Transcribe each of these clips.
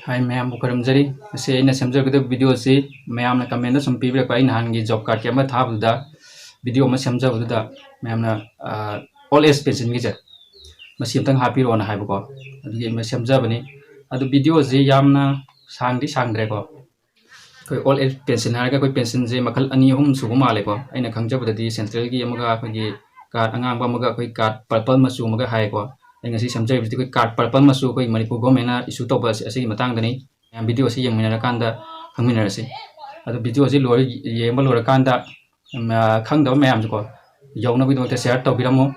Hai ma'am बुखरमजरी से अना सेमजगद वीडियो से मैम कमेंट सम पीबरक नहान की जॉब कार्ड के थाबद वीडियो सेमजबद मैम ओल्ड एज पेंशन की अमतंग हापीरोना हाइबको सेमजबनी वीडियो से सांगदी सांग्रेको कोई ओल्ड एज पेंशन है कोई पेंशन से मखल अनी अहम सूब मालेको अना खंजबदी सेंट्रल की कार्ड अगांग कोई कार्ड पर्पल मचू हाइको ngasi samjai bidi koi card purple masu koi manipur government na issue to bas asigi matang dani video si yang minara kanda hangminara si adu video si lori yema lora kanda khang da mayam ko yawna bi do share to biramo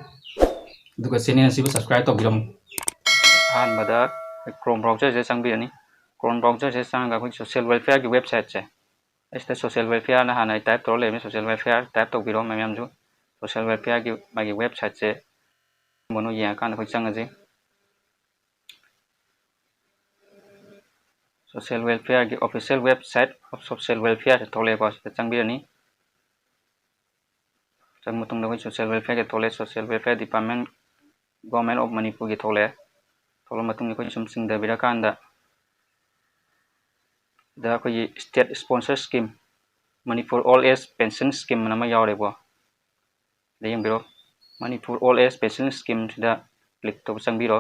duga channel si subscribe to biramo han bada chrome browser je sang bi ani chrome browser je sang ga koi social welfare ki website che este social welfare na hanai type to le social welfare type to biro mayam ju social welfare ki magi website che mono ya kan ko changaje social welfare ki official website of social welfare tole ko changbi ani changmutung da social welfare ke tole social welfare department government of manipur ki tole matung ko sum sing da birakanda da ko state sponsor scheme manipur all age pension scheme nama yaure bo da yang biro manipur all age pension scheme da click to changbiro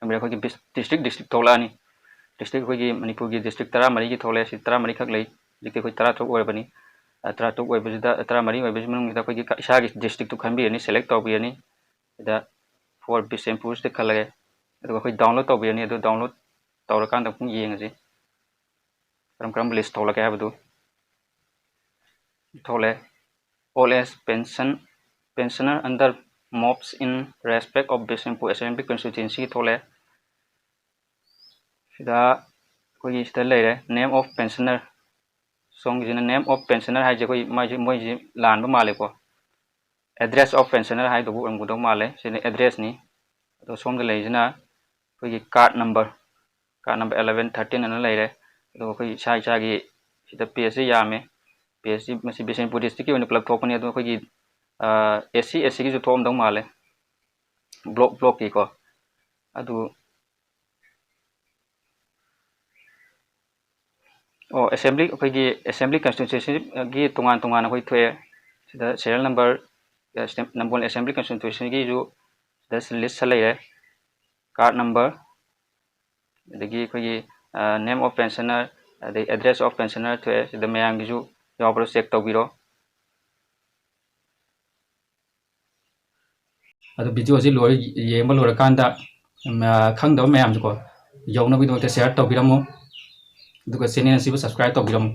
amira ko ki district tola ni district ko ki manipur ki district tara mari ki thole si tara mari khak lei dikte ko tara thok oibani tara thok oibu da tara mari oibu manung da ko ki isa ki district to khambi ani select to bi ani da for Bisempur de khalage da ko download to bi ani do download tawra kan da pung yeng ji kram list thola ka habdu thole all age pensioner under mobs in respect of Bisempur Assembly constituency thole sida koi sta leire name of pensioner song jina name of pensioner hai je koi moi ji lan ba male ko address of pensioner hai do bu am gudo male sine address ni to som de lei jina koi card number 11 13 ana leire do koi sai cha gi sida psc yame psc masi Bisempur district ki on plug thok pani do koi gi SC ki ju thom dong male block ki ko adu assembly koi gi assembly constituency gi tungan koi thwe sida serial number number assembly constituency gi ju da list salai re card number dagi koi gi name of pensioner the address of pensioner thwe sida mayang gi ju yawbro check to biro adu video si lori yema lora kanda khang da mayam ko yawna bi do share to biramo duga channel si subscribe to biramo